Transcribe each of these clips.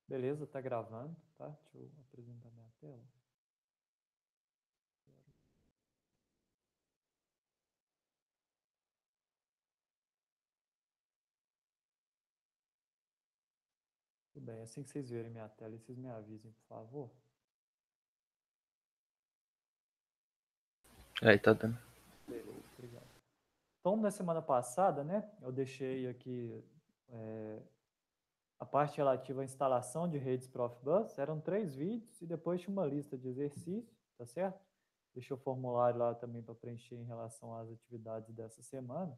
Beleza, tá gravando, tá? Deixa eu apresentar minha tela. Tudo bem, assim que vocês verem minha tela, vocês me avisem, por favor. Aí tá dando. Beleza, obrigado. Então, na semana passada, né, eu deixei aqui a parte relativa à instalação de redes Profibus. Eram 3 vídeos e depois tinha uma lista de exercícios, tá certo? Deixei o formulário lá também para preencher em relação às atividades dessa semana.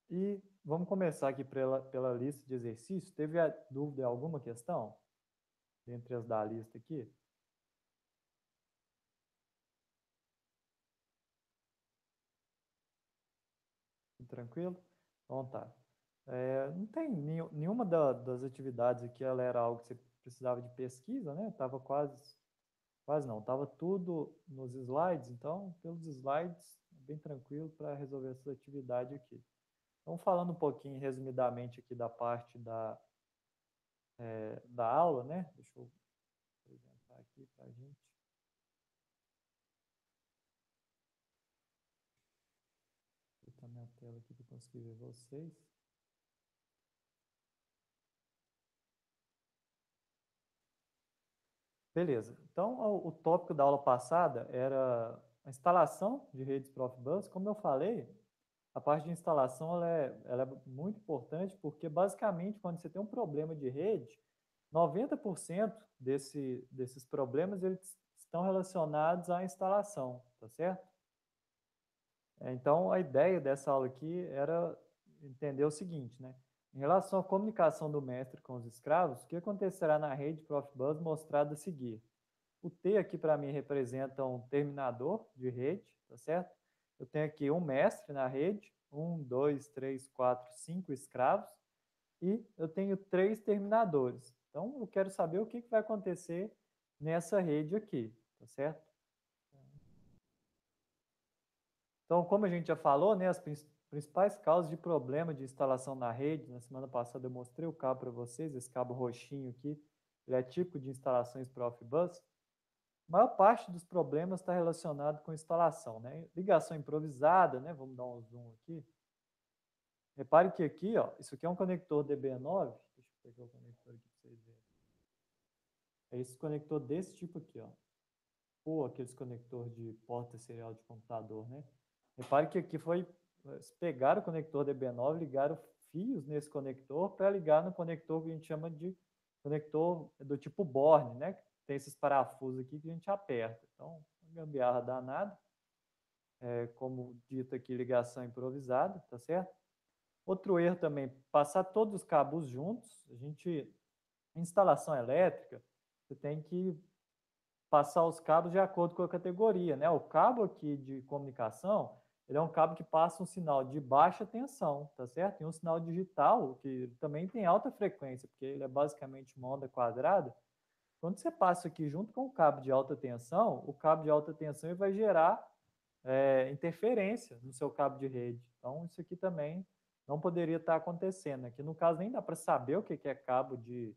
E vamos começar aqui pela lista de exercícios. Teve a dúvida, alguma questão? Dentre as da lista aqui? Tranquilo? Então tá. Não tem nenhuma das atividades aqui, ela era algo que você precisava de pesquisa, né? Tava quase não, tava tudo nos slides, então pelos slides, bem tranquilo para resolver essa atividade aqui. Então, falando um pouquinho resumidamente aqui da parte da aula, né? Deixa eu apresentar aqui para a gente. Vou botar minha tela aqui para conseguir ver vocês. Beleza. Então, o tópico da aula passada era a instalação de redes Profibus. Como eu falei, a parte de instalação ela é muito importante porque, basicamente, quando você tem um problema de rede, 90% desses problemas eles estão relacionados à instalação, tá certo? Então, a ideia dessa aula aqui era entender o seguinte, né? Em relação à comunicação do mestre com os escravos, o que acontecerá na rede Profibus mostrada a seguir? O T aqui para mim representa um terminador de rede, tá certo? Eu tenho aqui um mestre na rede, 1, 2, 3, 4, 5 escravos, e eu tenho 3 terminadores. Então, eu quero saber o que vai acontecer nessa rede aqui, tá certo? Então, como a gente já falou, né, as principais causas de problema de instalação na rede, na semana passada eu mostrei o cabo para vocês, esse cabo roxinho aqui, ele é típico de instalações Profibus. A maior parte dos problemas está relacionado com instalação, né? Ligação improvisada, né? Vamos dar um zoom aqui. Repare que aqui, ó, isso aqui é um conector DB9. Deixa eu pegar o conector aqui para vocês verem. É esse conector desse tipo aqui, ó. Ou aqueles conector de porta serial de computador, né? Repare que aqui foi pegaram o conector DB9, ligaram fios nesse conector para ligar no conector que a gente chama de conector do tipo Borne, né? Tem esses parafusos aqui que a gente aperta. Então, gambiarra danada. Como dito aqui, ligação improvisada, tá certo? Outro erro também, passar todos os cabos juntos. Instalação elétrica, você tem que passar os cabos de acordo com a categoria, né? O cabo aqui de comunicação, ele é um cabo que passa um sinal de baixa tensão, tá certo? E um sinal digital, que também tem alta frequência, porque ele é basicamente uma onda quadrada. Quando você passa aqui junto com o cabo de alta tensão, o cabo de alta tensão ele vai gerar interferência no seu cabo de rede. Então, isso aqui também não poderia estar acontecendo. Aqui, no caso, nem dá para saber o que é cabo de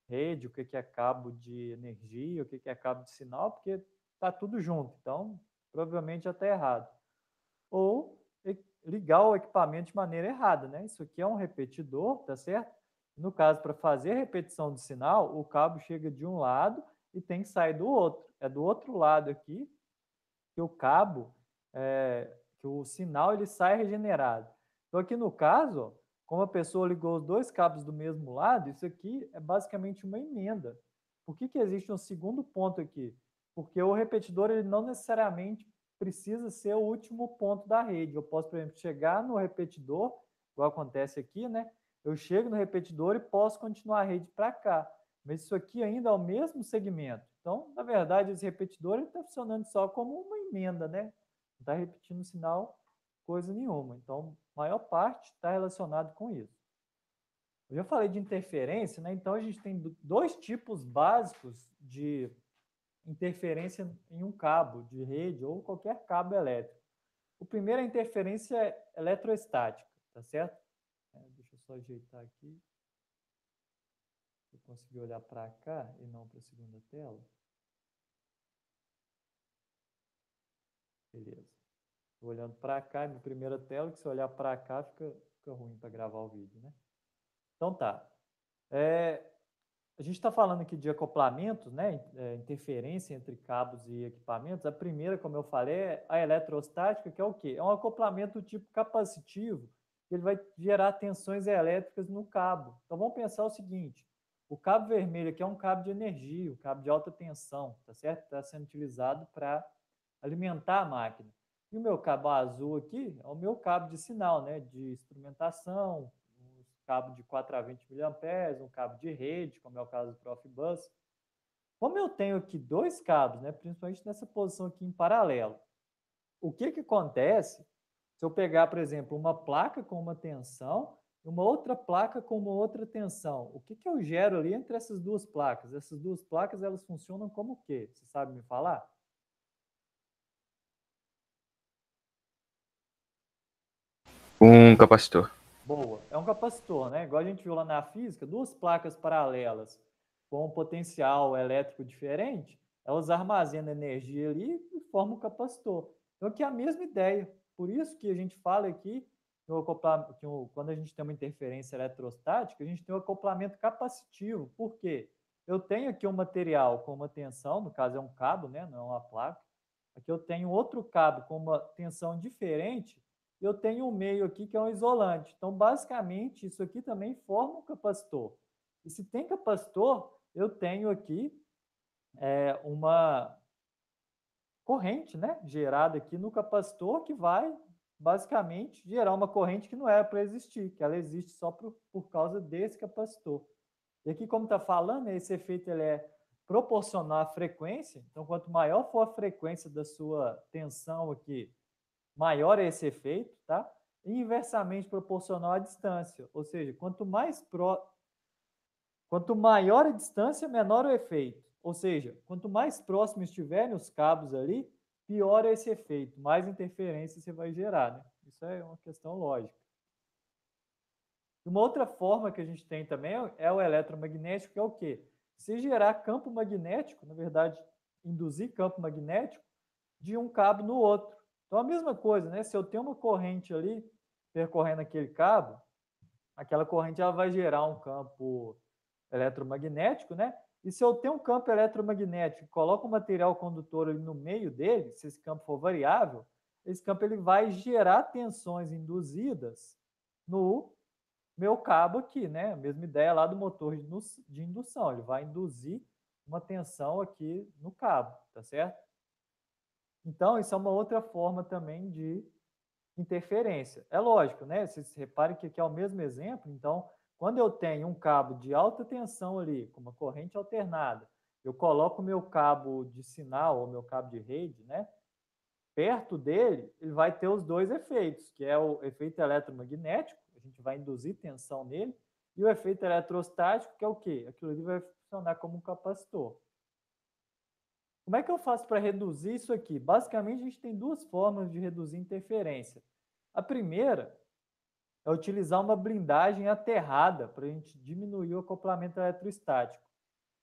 rede, o que é cabo de energia, o que é cabo de sinal, porque está tudo junto. Então, provavelmente já está errado. Ou ligar o equipamento de maneira errada, né? Isso aqui é um repetidor, tá certo? No caso, para fazer a repetição do sinal, o cabo chega de um lado e tem que sair do outro. É do outro lado aqui que o cabo, que o sinal ele sai regenerado. Então aqui no caso, como a pessoa ligou os 2 cabos do mesmo lado, isso aqui é basicamente uma emenda. Por que existe um segundo ponto aqui? Porque o repetidor ele não necessariamente precisa ser o último ponto da rede. Eu posso, por exemplo, chegar no repetidor, igual acontece aqui, né? Eu chego no repetidor e posso continuar a rede para cá. Mas isso aqui ainda é o mesmo segmento. Então, na verdade, esse repetidor está funcionando só como uma emenda, né? Não está repetindo o sinal coisa nenhuma. Então, a maior parte está relacionado com isso. Eu já falei de interferência, né? Então, a gente tem 2 tipos básicos de interferência em um cabo de rede ou qualquer cabo elétrico. O primeiro é a interferência eletrostática, tá certo? Deixa eu só ajeitar aqui. Eu consegui olhar para cá e não para a segunda tela. Beleza. Estou olhando para cá, minha primeira tela, que se olhar para cá fica ruim para gravar o vídeo, né? Então tá. A gente está falando aqui de acoplamentos, né? Interferência entre cabos e equipamentos. A primeira, como eu falei, é a eletrostática, que é o quê? É um acoplamento tipo capacitivo, que ele vai gerar tensões elétricas no cabo. Então vamos pensar o seguinte: o cabo vermelho aqui é um cabo de energia, um cabo de alta tensão, tá certo? Está sendo utilizado para alimentar a máquina. E o meu cabo azul aqui é o meu cabo de sinal, né? De instrumentação, cabo de 4 a 20 miliamperes, um cabo de rede, como é o caso do Profibus. Como eu tenho aqui dois cabos, né, principalmente nessa posição aqui em paralelo, o que acontece se eu pegar, por exemplo, uma placa com uma tensão e uma outra placa com uma outra tensão? O que eu gero ali entre essas duas placas? Essas duas placas, elas funcionam como o quê? Você sabe me falar? Um capacitor. Boa. É um capacitor, né? Igual a gente viu lá na física, duas placas paralelas com um potencial elétrico diferente, elas armazenam energia ali e formam um capacitor. Então, aqui é a mesma ideia. Por isso que a gente fala aqui quando a gente tem uma interferência eletrostática, a gente tem um acoplamento capacitivo. Por quê? Eu tenho aqui um material com uma tensão, no caso é um cabo, né? Não é uma placa. Aqui eu tenho outro cabo com uma tensão diferente e eu tenho um meio aqui que é um isolante. Então, basicamente, isso aqui também forma um capacitor. E se tem capacitor, eu tenho aqui uma corrente, né, gerada aqui no capacitor que vai basicamente gerar uma corrente que não era para existir, que ela existe só por causa desse capacitor. E aqui, como está falando, esse efeito ele é proporcional à frequência. Então, quanto maior for a frequência da sua tensão aqui, maior é esse efeito, tá? E inversamente proporcional à distância. Ou seja, quanto maior a distância, menor o efeito. Ou seja, quanto mais próximo estiverem os cabos ali, pior é esse efeito, mais interferência você vai gerar, né? Isso é uma questão lógica. Uma outra forma que a gente tem também é o eletromagnético, que é o quê? Se gerar campo magnético, na verdade, induzir campo magnético de um cabo no outro. Então, a mesma coisa, né? Se eu tenho uma corrente ali percorrendo aquele cabo, aquela corrente ela vai gerar um campo eletromagnético, né? E se eu tenho um campo eletromagnético, coloco um material condutor ali no meio dele, se esse campo for variável, esse campo ele vai gerar tensões induzidas no meu cabo aqui, né? A mesma ideia lá do motor de indução, ele vai induzir uma tensão aqui no cabo, tá certo? Então, isso é uma outra forma também de interferência. É lógico, né? Vocês reparem que aqui é o mesmo exemplo. Então, quando eu tenho um cabo de alta tensão ali, com uma corrente alternada, eu coloco o meu cabo de sinal ou meu cabo de rede, né? Perto dele, ele vai ter os dois efeitos, que é o efeito eletromagnético, a gente vai induzir tensão nele, e o efeito eletrostático, que é o quê? Aquilo ali vai funcionar como um capacitor. Como é que eu faço para reduzir isso aqui? Basicamente, a gente tem duas formas de reduzir interferência. A primeira é utilizar uma blindagem aterrada para a gente diminuir o acoplamento eletrostático.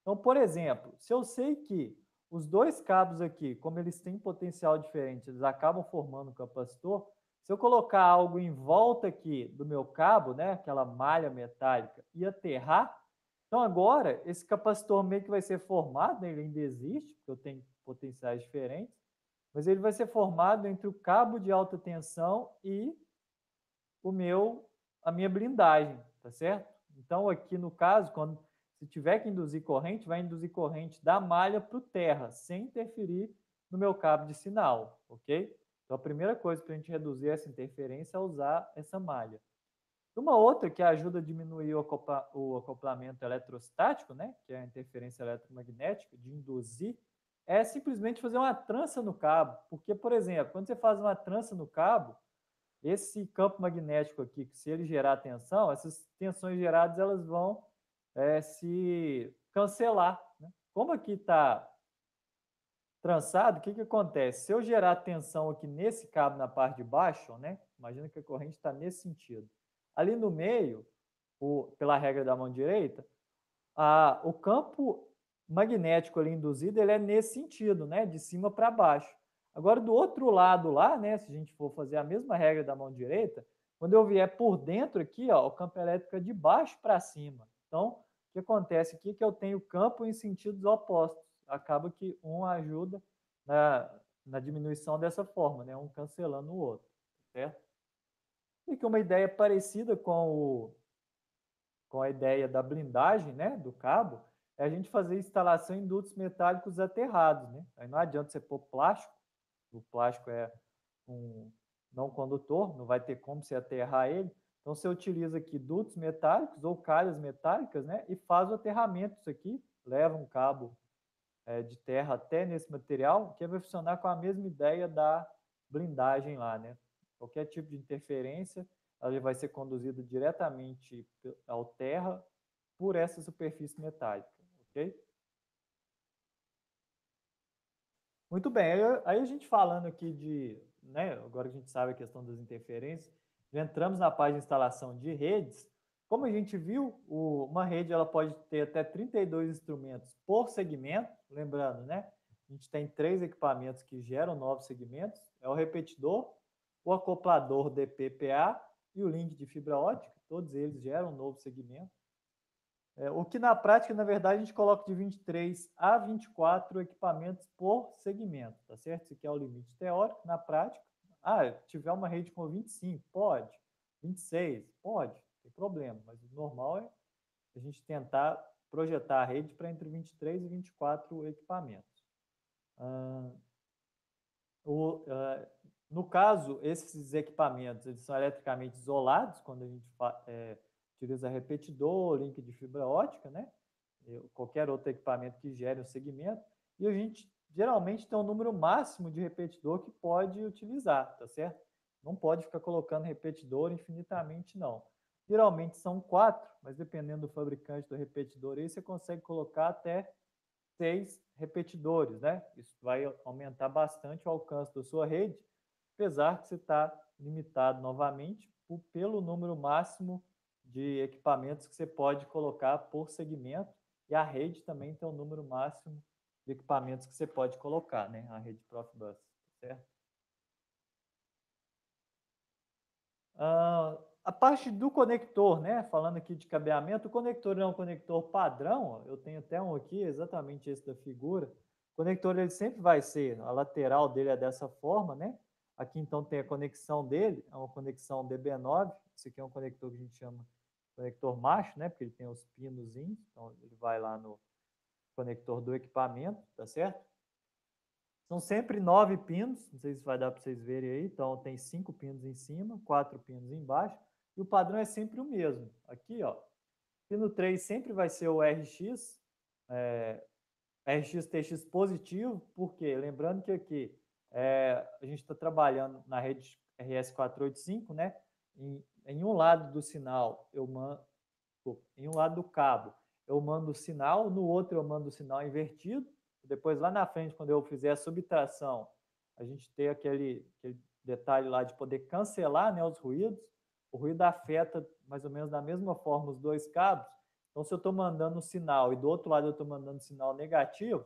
Então, por exemplo, se eu sei que os dois cabos aqui, como eles têm potencial diferente, eles acabam formando um capacitor, se eu colocar algo em volta aqui do meu cabo, né, aquela malha metálica, e aterrar, então agora esse capacitor meio que vai ser formado, né, ele ainda existe, porque eu tenho potenciais diferentes, mas ele vai ser formado entre o cabo de alta tensão e a minha blindagem, tá certo? Então aqui no caso, quando se tiver que induzir corrente, vai induzir corrente da malha para o terra, sem interferir no meu cabo de sinal, ok? Então a primeira coisa para a gente reduzir essa interferência é usar essa malha. Uma outra que ajuda a diminuir o acoplamento eletrostático, né, que é a interferência eletromagnética, de induzir, é simplesmente fazer uma trança no cabo. Porque, por exemplo, quando você faz uma trança no cabo, esse campo magnético aqui, que se ele gerar tensão, essas tensões geradas elas vão se cancelar. Né? Como aqui está trançado, o que acontece? Se eu gerar tensão aqui nesse cabo na parte de baixo, né? Imagina que a corrente está nesse sentido. Ali no meio, pela regra da mão direita, o campo magnético ali induzido, ele é nesse sentido, né? De cima para baixo. Agora, do outro lado lá, né? Se a gente for fazer a mesma regra da mão direita, quando eu vier por dentro aqui, ó, o campo elétrico é de baixo para cima. Então, o que acontece aqui é que eu tenho campo em sentidos opostos. Acaba que um ajuda na diminuição dessa forma, né? Um cancelando o outro, certo? E que uma ideia parecida com a ideia da blindagem, né, do cabo, é a gente fazer instalação em dutos metálicos aterrados, né? Aí não adianta você pôr plástico, o plástico é um não condutor, não vai ter como você aterrar ele. Então você utiliza aqui dutos metálicos ou calhas metálicas, né, e faz o aterramento disso aqui, leva um cabo de terra até nesse material, que vai funcionar com a mesma ideia da blindagem lá, né? Qualquer tipo de interferência, ela vai ser conduzida diretamente ao terra por essa superfície metálica, ok? Muito bem, aí a gente falando aqui né, agora que a gente sabe a questão das interferências, já entramos na parte de instalação de redes. Como a gente viu, uma rede ela pode ter até 32 instrumentos por segmento, lembrando, né? A gente tem 3 equipamentos que geram 9 segmentos, é o repetidor, o acoplador DPPA e o link de fibra ótica, todos eles geram um novo segmento. O que na prática, na verdade, a gente coloca de 23 a 24 equipamentos por segmento, tá certo? Isso aqui é o limite teórico. Na prática, tiver uma rede com 25, pode. 26, pode, não tem problema. Mas o normal é a gente tentar projetar a rede para entre 23 e 24 equipamentos. Ah, no caso, esses equipamentos eles são eletricamente isolados quando a gente utiliza repetidor, link de fibra ótica, né? Qualquer outro equipamento que gere um segmento. E a gente geralmente tem um número máximo de repetidor que pode utilizar, tá certo? Não pode ficar colocando repetidor infinitamente, não. Geralmente são 4, mas dependendo do fabricante do repetidor, aí você consegue colocar até 6 repetidores, né? Isso vai aumentar bastante o alcance da sua rede, apesar que você está limitado novamente pelo número máximo de equipamentos que você pode colocar por segmento, e a rede também tem um número máximo de equipamentos que você pode colocar, né? A rede Profibus, certo? A parte do conector, né? Falando aqui de cabeamento, o conector é um conector padrão. Eu tenho até um aqui, exatamente esse da figura. O conector ele sempre vai ser, a lateral dele é dessa forma, né? Aqui então tem a conexão dele, é uma conexão DB9. Esse aqui é um conector que a gente chama conector macho, né? Porque ele tem os pinozinhos, então ele vai lá no conector do equipamento, tá certo? São sempre 9 pinos, não sei se vai dar para vocês verem aí. Então, tem 5 pinos em cima, 4 pinos embaixo, e o padrão é sempre o mesmo. Aqui, ó, pino 3 sempre vai ser o RX, RX-TX positivo, porque lembrando que aqui a gente está trabalhando na rede RS485, né? Em um lado do sinal, em um lado do cabo, eu mando o sinal, no outro eu mando o sinal invertido. Depois, lá na frente, quando eu fizer a subtração, a gente tem aquele detalhe lá de poder cancelar, né, os ruídos. O ruído afeta mais ou menos da mesma forma os dois cabos. Então, se eu estou mandando um sinal e do outro lado eu estou mandando um sinal negativo,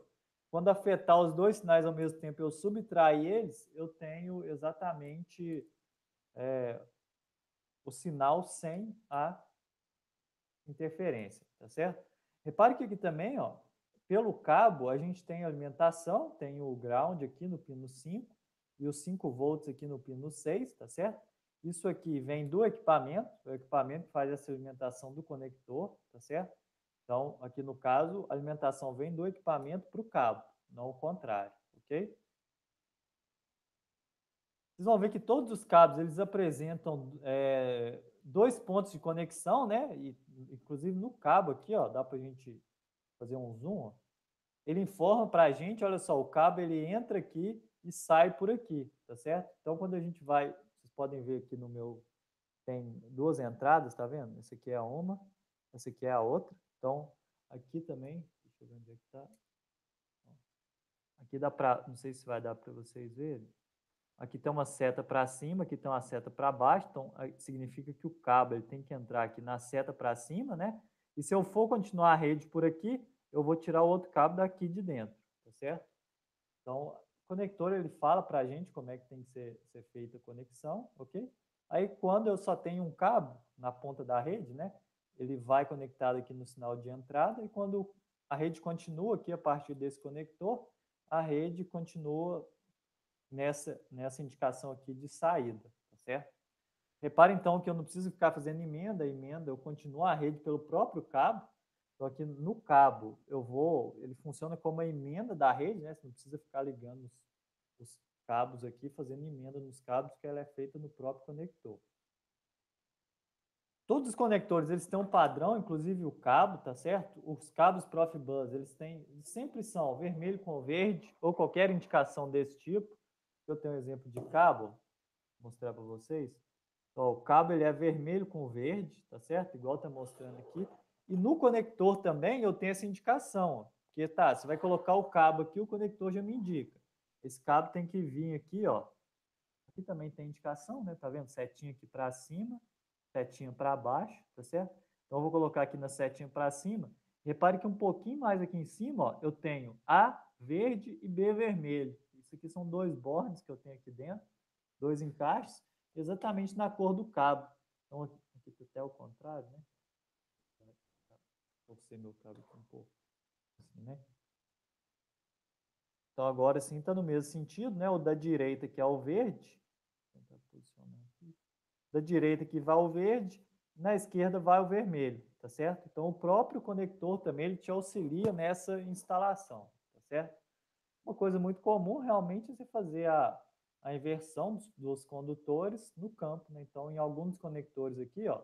quando afetar os dois sinais ao mesmo tempo, eu subtrair eles, eu tenho exatamente o sinal sem a interferência, tá certo? Repare que aqui também, ó, pelo cabo, a gente tem alimentação, tem o ground aqui no pino 5 e os 5 volts aqui no pino 6, tá certo? Isso aqui vem do equipamento, o equipamento faz essa alimentação do conector, tá certo? Então, aqui no caso, a alimentação vem do equipamento para o cabo, não o contrário, ok? Vocês vão ver que todos os cabos eles apresentam 2 pontos de conexão, né? E, inclusive no cabo aqui, ó, dá para a gente fazer um zoom. Ó. Ele informa para a gente, olha só, o cabo ele entra aqui e sai por aqui, tá certo? Então quando a gente vai, vocês podem ver aqui no meu, tem 2 entradas, tá vendo? Essa aqui é uma, essa aqui é a outra. Então aqui também, deixa eu ver onde é que tá. Aqui dá para, não sei se vai dar para vocês verem. Aqui tem uma seta para cima, aqui tem uma seta para baixo, então significa que o cabo ele tem que entrar aqui na seta para cima, né? E se eu for continuar a rede por aqui, eu vou tirar o outro cabo daqui de dentro, tá certo? Então, o conector ele fala para a gente como é que tem que ser feita a conexão, ok? Aí, quando eu só tenho um cabo na ponta da rede, né? Ele vai conectado aqui no sinal de entrada e quando a rede continua aqui a partir desse conector, a rede continua nessa indicação aqui de saída, tá certo? Repare então que eu não preciso ficar fazendo emenda, eu continuo a rede pelo próprio cabo, só que no cabo ele funciona como a emenda da rede, né? Você não precisa ficar ligando os cabos aqui, fazendo emenda nos cabos, que ela é feita no próprio conector. Todos os conectores, eles têm um padrão, inclusive o cabo, tá certo? Os cabos Profibus, eles sempre são vermelho com verde, ou qualquer indicação desse tipo. Eu tenho um exemplo de cabo, vou mostrar para vocês. Ó, o cabo ele é vermelho com verde, tá certo? Igual tá mostrando aqui. E no conector também eu tenho essa indicação, ó, que tá, você vai colocar o cabo aqui, o conector já me indica. Esse cabo tem que vir aqui, ó. Aqui também tem indicação, né? Tá vendo? Setinha aqui para cima, setinha para baixo, tá certo? Então eu vou colocar aqui na setinha para cima. Repare que um pouquinho mais aqui em cima, ó, eu tenho A verde e B vermelho. Isso aqui são dois bornes que eu tenho aqui dentro, dois encaixes, exatamente na cor do cabo. Então aqui tá até o contrário, né? Vou torcer meu cabo aqui um pouco, assim, né? Então agora sim está no mesmo sentido, né? O da direita que é o verde, vou tentar posicionar aqui. Da direita que vai o verde, na esquerda vai o vermelho, tá certo? Então o próprio conector também ele te auxilia nessa instalação, tá certo? Uma coisa muito comum realmente é você fazer a inversão dos condutores no campo, né? Então em alguns conectores aqui, ó,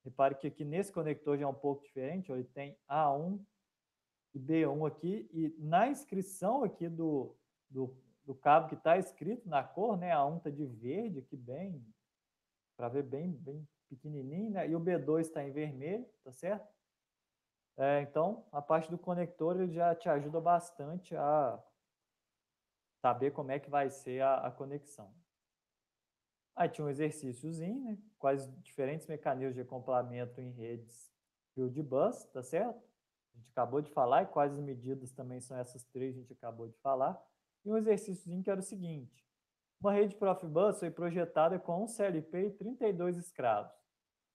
repare que aqui nesse conector já é um pouco diferente, ó, ele tem A1 e B1 aqui, e na inscrição aqui do cabo que está escrito na cor, né? A1 está de verde aqui bem, para ver bem pequenininho, né? E o B2 está em vermelho, tá certo? Então, a parte do conector ele já te ajuda bastante a saber como é que vai ser a conexão. Aí tinha um exercíciozinho, né? Quais diferentes mecanismos de acoplamento em redes Fieldbus, tá certo? A gente acabou de falar, e quais as medidas também são essas três, a gente acabou de falar. E um exercíciozinho que era o seguinte: uma rede Profibus foi projetada com um CLP e 32 escravos.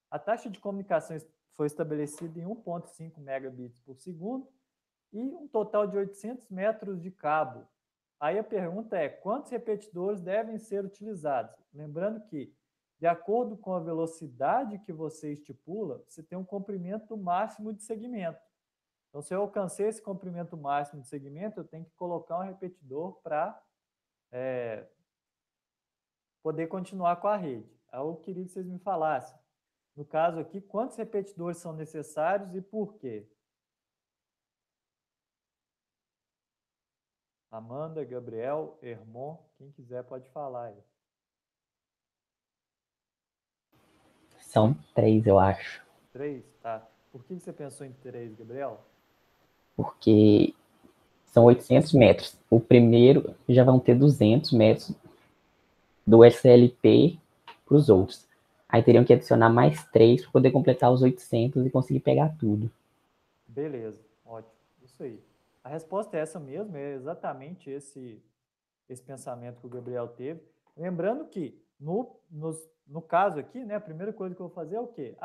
A taxa de comunicação foi estabelecida em 1,5 megabits por segundo e um total de 800 metros de cabo. Aí a pergunta é, quantos repetidores devem ser utilizados? Lembrando que, de acordo com a velocidade que você estipula, você tem um comprimento máximo de segmento. Então, se eu alcancei esse comprimento máximo de segmento, eu tenho que colocar um repetidor para poder continuar com a rede. Aí eu queria que vocês me falassem, no caso aqui, quantos repetidores são necessários e por quê? Amanda, Gabriel, Hermon, quem quiser pode falar aí. São 3, eu acho. 3? Tá. Por que você pensou em 3, Gabriel? Porque são 800 metros. O primeiro já vão ter 200 metros do SLP para os outros. Aí teriam que adicionar mais 3 para poder completar os 800 e conseguir pegar tudo. Beleza, ótimo. Isso aí. A resposta é essa mesmo, é exatamente esse pensamento que o Gabriel teve. Lembrando que, no caso aqui, né, a primeira coisa que eu vou fazer é o quê?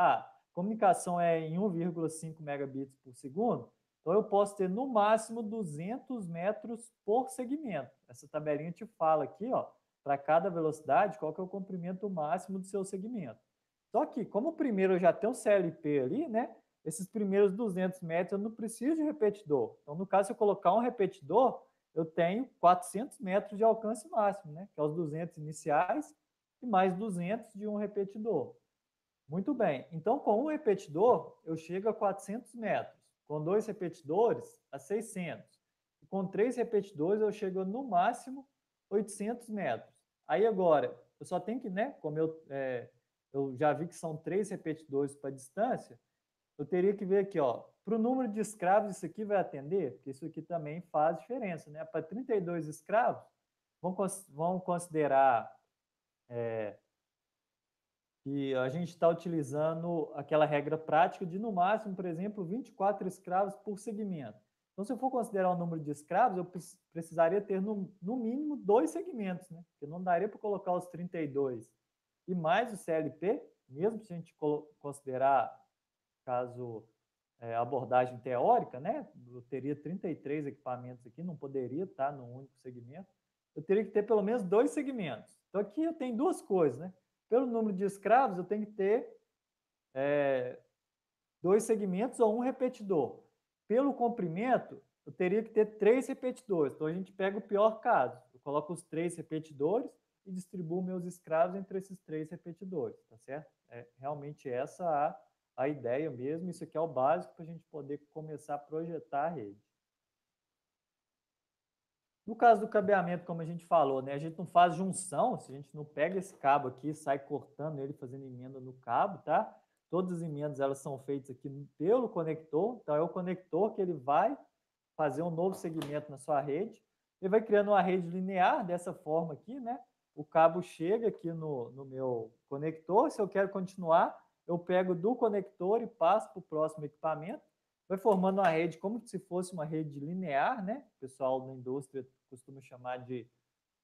Comunicação é em 1,5 megabits por segundo, então eu posso ter no máximo 200 metros por segmento. Essa tabelinha te fala aqui, ó, para cada velocidade, qual que é o comprimento máximo do seu segmento. Só que, como o primeiro eu já tenho um CLP ali, né, esses primeiros 200 metros eu não preciso de repetidor. Então, no caso, se eu colocar um repetidor, eu tenho 400 metros de alcance máximo, né? Que é os 200 iniciais e mais 200 de um repetidor. Muito bem. Então, com um repetidor, eu chego a 400 metros. Com 2 repetidores, a 600. E com 3 repetidores, eu chego no máximo 800 metros. Aí agora, eu só tenho que, né? Como eu já vi que são 3 repetidores para distância, eu teria que ver aqui, ó, para o número de escravos isso aqui vai atender? Porque isso aqui também faz diferença, né? Para 32 escravos, vão considerar que a gente está utilizando aquela regra prática de, no máximo, por exemplo, 24 escravos por segmento. Então, se eu for considerar o número de escravos, eu precisaria ter, no mínimo, 2 segmentos, né? Porque não daria para colocar os 32 e mais o CLP, mesmo se a gente considerar, caso abordagem teórica, né? Eu teria 33 equipamentos aqui, não poderia estar num único segmento. Eu teria que ter pelo menos 2 segmentos. Então, aqui eu tenho 2 coisas, né? Pelo número de escravos, eu tenho que ter 2 segmentos ou um repetidor. Pelo comprimento, eu teria que ter 3 repetidores. Então, a gente pega o pior caso. Eu coloco os 3 repetidores e distribuo meus escravos entre esses 3 repetidores, tá certo? É realmente essa a ideia mesmo. Isso aqui é o básico para a gente poder começar a projetar a rede. No caso do cabeamento, como a gente falou, né, a gente não faz junção, se a gente não pega esse cabo aqui e sai cortando ele, fazendo emenda no cabo, tá? Todas as emendas elas são feitas aqui pelo conector, então é o conector que ele vai fazer um novo segmento na sua rede. Ele vai criando uma rede linear dessa forma aqui, né? O cabo chega aqui no meu conector, se eu quero continuar, eu pego do conector e passo para o próximo equipamento. Vai formando uma rede como se fosse uma rede linear, né? O pessoal da indústria costuma chamar de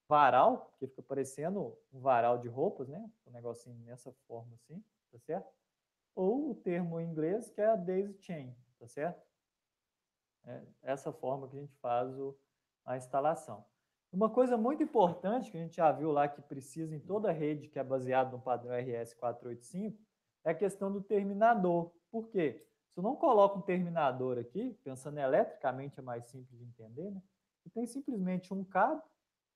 varal, porque fica parecendo um varal de roupas, né? Um negocinho nessa forma assim, tá certo? Ou o termo em inglês que é a daisy chain, tá certo? É essa forma que a gente faz a instalação. Uma coisa muito importante que a gente já viu lá que precisa em toda rede que é baseada no padrão RS485 é a questão do terminador. Por quê? Se eu não coloco um terminador aqui, pensando eletricamente é mais simples de entender, né? E tem simplesmente um cabo,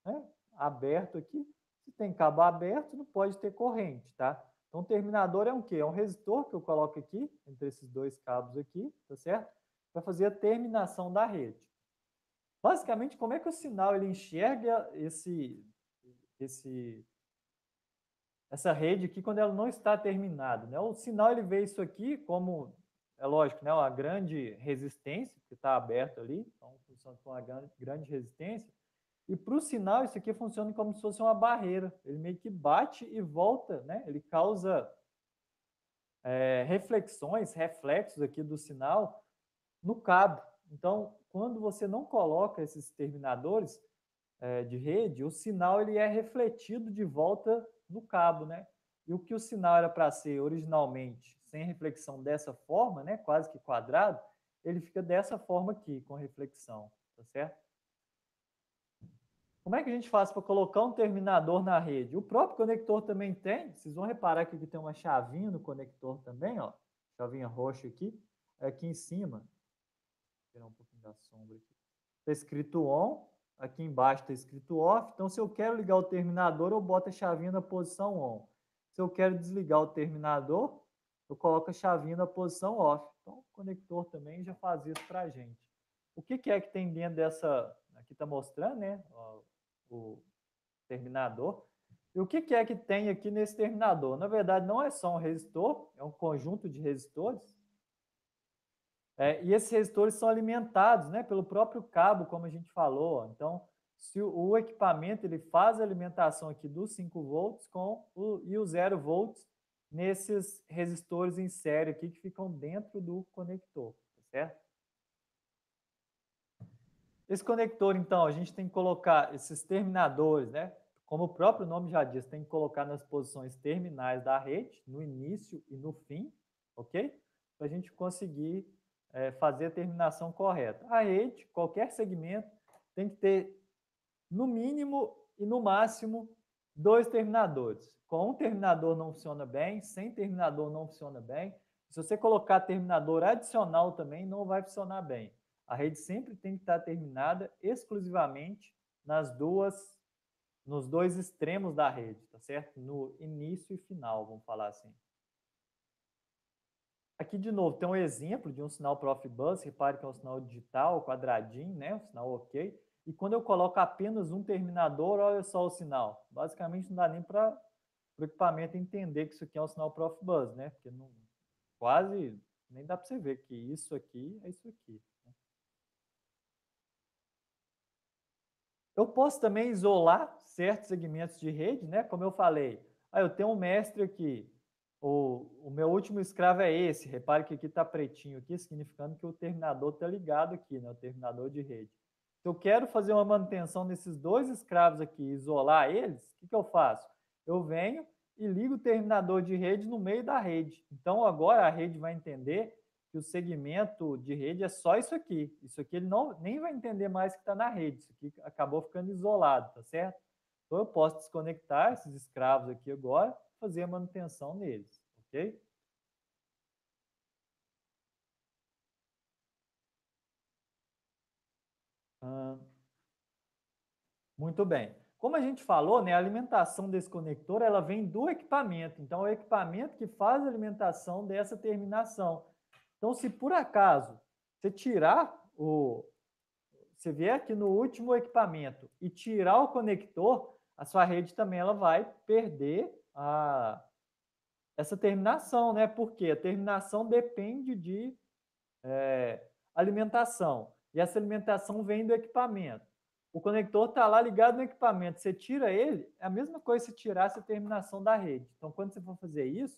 né, aberto aqui. Se tem cabo aberto, não pode ter corrente, tá? Então, o terminador é um quê? É um resistor que eu coloco aqui, entre esses 2 cabos aqui, tá certo? Para fazer a terminação da rede. Basicamente, como é que o sinal ele enxerga essa rede aqui quando ela não está terminada, né? O sinal ele vê isso aqui como, é lógico, né, uma grande resistência, que está aberto ali, então funciona com uma grande resistência, e para o sinal isso aqui funciona como se fosse uma barreira, ele meio que bate e volta, né? Ele causa reflexos aqui do sinal no cabo. Então, quando você não coloca esses terminadores de rede, o sinal ele é refletido de volta no cabo, né? E o que o sinal era para ser originalmente sem reflexão dessa forma, né, quase que quadrado, ele fica dessa forma aqui, com reflexão, tá certo? Como é que a gente faz para colocar um terminador na rede? O próprio conector também tem. Vocês vão reparar que aqui tem uma chavinha no conector também, ó. Chavinha roxa aqui. Aqui em cima. Vou tirar um pouquinho da sombra aqui. Está escrito on. Aqui embaixo está escrito off. Então, se eu quero ligar o terminador, eu boto a chavinha na posição on. Se eu quero desligar o terminador, eu coloco a chavinha na posição off. Então, o conector também já faz isso para a gente. O que é que tem dentro dessa... Aqui está mostrando, né? O terminador. E o que é que tem aqui nesse terminador? Na verdade, não é só um resistor, é um conjunto de resistores. E esses resistores são alimentados, né, pelo próprio cabo, como a gente falou. Então, se o equipamento ele faz a alimentação aqui dos 5 volts e o 0 volts nesses resistores em série aqui que ficam dentro do conector, tá certo? Esse conector, então, a gente tem que colocar esses terminadores, né? Como o próprio nome já diz, tem que colocar nas posições terminais da rede, no início e no fim, ok? Para a gente conseguir fazer a terminação correta. A rede, qualquer segmento, tem que ter, no mínimo e no máximo, 2 terminadores. Com um terminador não funciona bem, sem terminador não funciona bem. Se você colocar terminador adicional também, não vai funcionar bem. A rede sempre tem que estar terminada exclusivamente nos 2 extremos da rede, tá certo? No início e final, vamos falar assim. Aqui, de novo, tem um exemplo de um sinal Profibus. Repare que é um sinal digital, quadradinho, né? Um sinal OK. E quando eu coloco apenas um terminador, olha só o sinal. Basicamente, não dá nem para o equipamento entender que isso aqui é um sinal Profibus, né? Porque não, quase nem dá para você ver que isso aqui é isso aqui. Eu posso também isolar certos segmentos de rede, né? Como eu falei, eu tenho um mestre aqui, o meu último escravo é esse. Repare que aqui está pretinho, aqui, significando que o terminador está ligado aqui, né? O terminador de rede. Se eu quero fazer uma manutenção desses dois escravos aqui, isolar eles, o que eu faço? Eu venho e ligo o terminador de rede no meio da rede. Então, agora a rede vai entender que o segmento de rede é só isso aqui. Isso aqui ele nem vai entender mais que está na rede. Isso aqui acabou ficando isolado, tá certo? Então, eu posso desconectar esses escravos aqui agora e fazer a manutenção neles, ok? Muito bem. Como a gente falou, né, a alimentação desse conector ela vem do equipamento. Então, é o equipamento que faz a alimentação dessa terminação. Então, se por acaso você tirar você vier aqui no último equipamento e tirar o conector, a sua rede também ela vai perder essa terminação, né? Porque a terminação depende de alimentação. E essa alimentação vem do equipamento. O conector está lá ligado no equipamento. Você tira ele, é a mesma coisa se tirasse a terminação da rede. Então, quando você for fazer isso,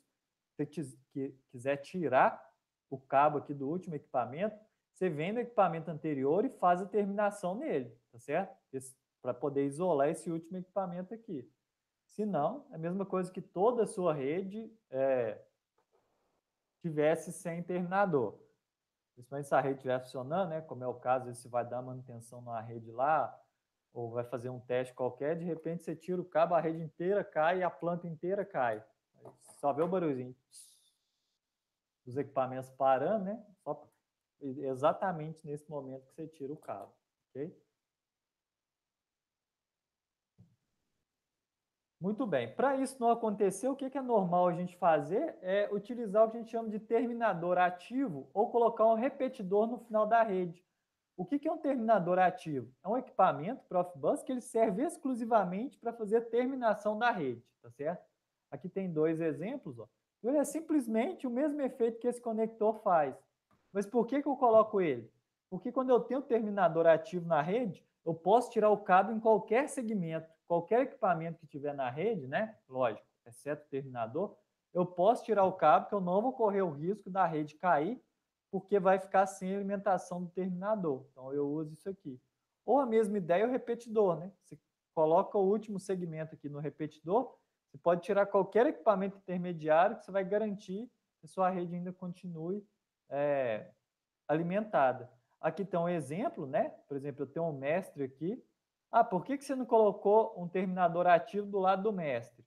se você quiser tirar o cabo aqui do último equipamento, você vem no equipamento anterior e faz a terminação nele, tá certo? Para poder isolar esse último equipamento aqui. Se não, é a mesma coisa que toda a sua rede tivesse sem terminador. Principalmente se a rede estiver funcionando, né? Como é o caso, você vai dar manutenção numa rede lá, ou vai fazer um teste qualquer, de repente você tira o cabo, a rede inteira cai e a planta inteira cai. Só vê o barulhinho dos equipamentos parando, né? Só exatamente nesse momento que você tira o cabo, ok? Muito bem. Para isso não acontecer, o que é normal a gente fazer é utilizar o que a gente chama de terminador ativo ou colocar um repetidor no final da rede. O que é um terminador ativo? É um equipamento Profibus que ele serve exclusivamente para fazer a terminação da rede, tá certo? Aqui tem dois exemplos, ó. Ele é simplesmente o mesmo efeito que esse conector faz. Mas por que eu coloco ele? Porque quando eu tenho o terminador ativo na rede, eu posso tirar o cabo em qualquer segmento, qualquer equipamento que tiver na rede, né? Lógico, exceto o terminador, eu posso tirar o cabo que eu não vou correr o risco da rede cair, porque vai ficar sem alimentação do terminador. Então eu uso isso aqui. Ou a mesma ideia, o repetidor, né? Você coloca o último segmento aqui no repetidor, você pode tirar qualquer equipamento intermediário que você vai garantir que a sua rede ainda continue alimentada. Aqui tem um exemplo, né? Por exemplo, eu tenho um mestre aqui. Ah, por que você não colocou um terminador ativo do lado do mestre?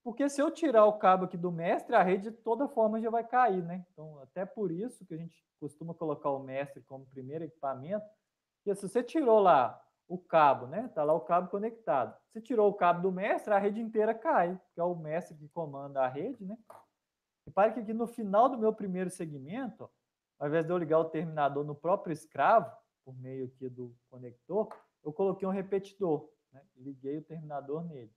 Porque se eu tirar o cabo aqui do mestre, a rede de toda forma já vai cair, né? Então, até por isso que a gente costuma colocar o mestre como primeiro equipamento, porque se você tirou lá o cabo, né? Tá lá o cabo conectado. Se tirou o cabo do mestre, a rede inteira cai, que é o mestre que comanda a rede, né? Repare que aqui no final do meu primeiro segmento, ó, ao invés de eu ligar o terminador no próprio escravo, por meio aqui do conector, eu coloquei um repetidor, né? Liguei o terminador nele.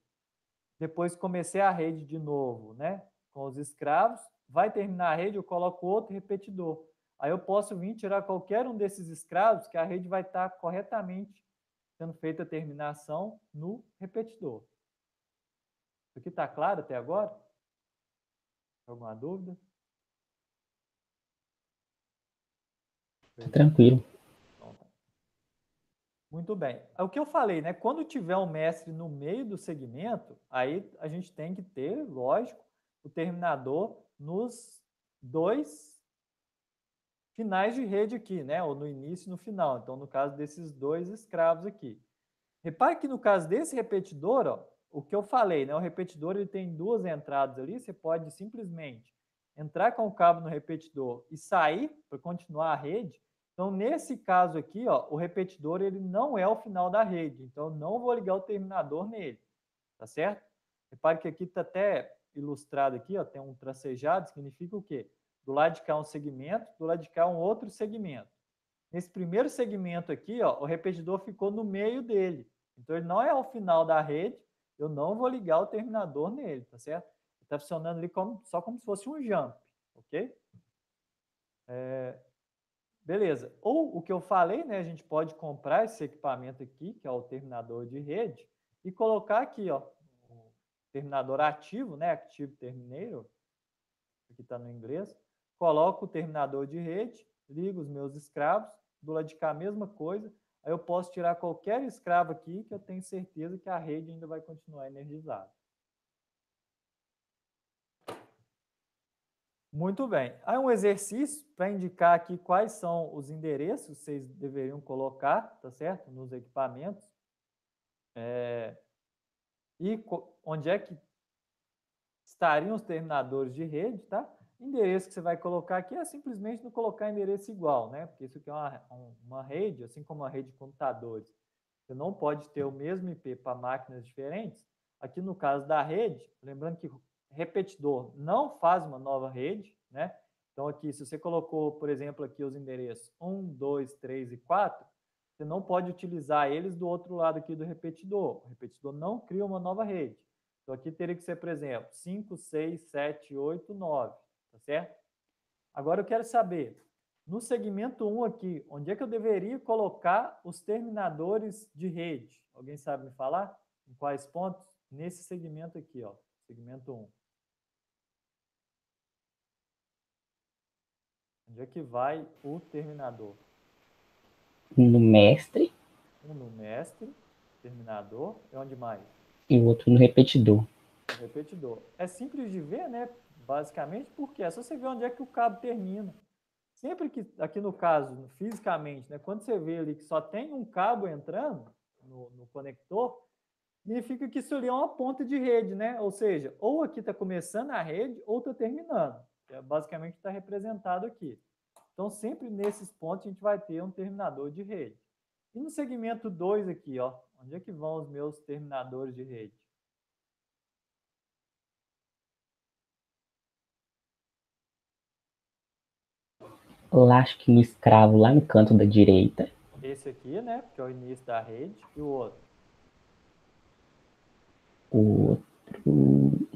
Depois comecei a rede de novo, né? Com os escravos. Vai terminar a rede, eu coloco outro repetidor. Aí eu posso vir tirar qualquer um desses escravos, que a rede vai estar corretamente sendo feita a terminação no repetidor. Isso aqui está claro até agora? Alguma dúvida? Tá tranquilo. Então, tá. Muito bem. É o que eu falei, né? Quando tiver um mestre no meio do segmento, aí a gente tem que ter, lógico, o terminador nos dois finais de rede aqui, né? Ou no início e no final. Então, no caso desses dois escravos aqui. Repare que no caso desse repetidor, ó, o que eu falei, né? O repetidor ele tem duas entradas ali, você pode simplesmente entrar com o cabo no repetidor e sair para continuar a rede. Então, nesse caso aqui, ó, o repetidor ele não é o final da rede, então eu não vou ligar o terminador nele, tá certo? Repare que aqui está até ilustrado aqui, ó, tem um tracejado, significa o quê? Do lado de cá um segmento, do lado de cá um outro segmento. Nesse primeiro segmento aqui, ó, o repetidor ficou no meio dele. Então, ele não é o final da rede, eu não vou ligar o terminador nele, tá certo? Ele está funcionando ali só como se fosse um jump, ok? Beleza. Ou o que eu falei, né? A gente pode comprar esse equipamento aqui, que é o terminador de rede, e colocar aqui, ó, o terminador ativo, né? Active Terminator, aqui está no inglês, coloco o terminador de rede, ligo os meus escravos, do lado de cá a mesma coisa, aí eu posso tirar qualquer escravo aqui que eu tenho certeza que a rede ainda vai continuar energizada. Muito bem. Aí um exercício para indicar aqui quais são os endereços que vocês deveriam colocar, tá certo? Nos equipamentos. E onde é que estariam os terminadores de rede, tá? Endereço que você vai colocar aqui é simplesmente não colocar endereço igual, né? Porque isso aqui é uma rede, assim como uma rede de computadores. Você não pode ter o mesmo IP para máquinas diferentes. Aqui no caso da rede, lembrando que repetidor não faz uma nova rede, né? Então aqui, se você colocou, por exemplo, aqui os endereços 1, 2, 3 e 4, você não pode utilizar eles do outro lado aqui do repetidor. O repetidor não cria uma nova rede. Então aqui teria que ser, por exemplo, 5, 6, 7, 8, 9, tá certo? Agora eu quero saber, no segmento 1 aqui, onde é que eu deveria colocar os terminadores de rede? Alguém sabe me falar? Em quais pontos? Nesse segmento aqui, ó, segmento 1. Onde é que vai o terminador? No mestre. Um no mestre, terminador, e onde mais? E o outro no repetidor. O repetidor. É simples de ver, né? Basicamente, porque é só você ver onde é que o cabo termina. Sempre que, aqui no caso, fisicamente, né, quando você vê ali que só tem um cabo entrando no conector, significa que isso ali é uma ponta de rede, né? Ou seja, ou aqui está começando a rede ou está terminando. É basicamente está representado aqui. Então, sempre nesses pontos a gente vai ter um terminador de rede. E no segmento 2 aqui, ó, onde é que vão os meus terminadores de rede? Lá, acho que no escravo, lá no canto da direita. Esse aqui, né? Que é o início da rede. E o outro? O outro...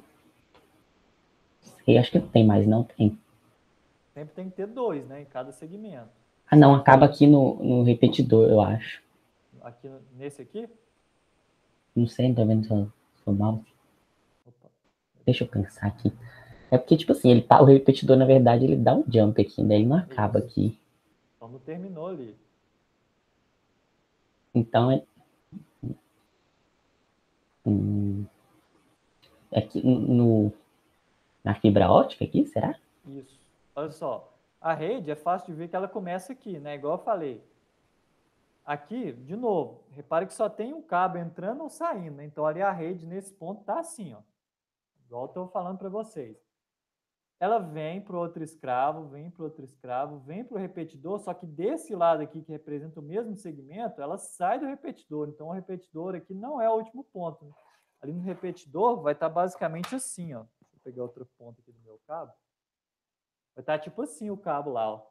Eu acho que não tem mais, não tem. Sempre tem que ter dois, né? Em cada segmento. Ah, não, acaba aqui no repetidor, eu acho. Aqui, nesse aqui? Não sei, não tô vendo seu mouse. Opa. Deixa eu pensar aqui. É porque, tipo assim, o repetidor, na verdade, ele dá um jump aqui, né? Ele não acaba Isso. aqui. Então não terminou ali. Então, aqui na fibra ótica aqui, será? Isso. Olha só. A rede é fácil de ver que ela começa aqui, né? Igual eu falei. Aqui, de novo, repare que só tem um cabo entrando ou saindo, né? Então ali a rede nesse ponto tá assim, ó. Igual eu estou falando para vocês. Ela vem para o outro escravo, vem para o outro escravo, vem para o repetidor, só que desse lado aqui, que representa o mesmo segmento, ela sai do repetidor. Então, o repetidor aqui não é o último ponto, né? Ali no repetidor vai estar basicamente assim, ó. Deixa eu pegar outro ponto aqui do meu cabo. Vai estar tipo assim o cabo lá, ó.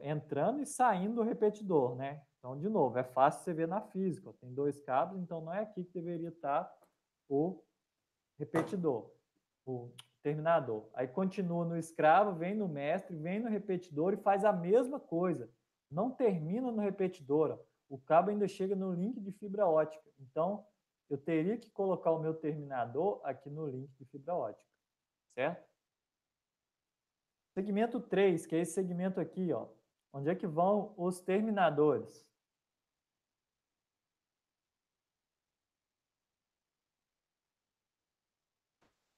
Entrando e saindo do repetidor, né? Então, de novo, é fácil você ver na física. Ó. Tem dois cabos, então não é aqui que deveria estar o repetidor, o terminador. Aí continua no escravo, vem no mestre, vem no repetidor e faz a mesma coisa. Não termina no repetidor. Ó. O cabo ainda chega no link de fibra ótica. Então, eu teria que colocar o meu terminador aqui no link de fibra ótica. Certo? Segmento 3, que é esse segmento aqui, ó. Onde é que vão os terminadores?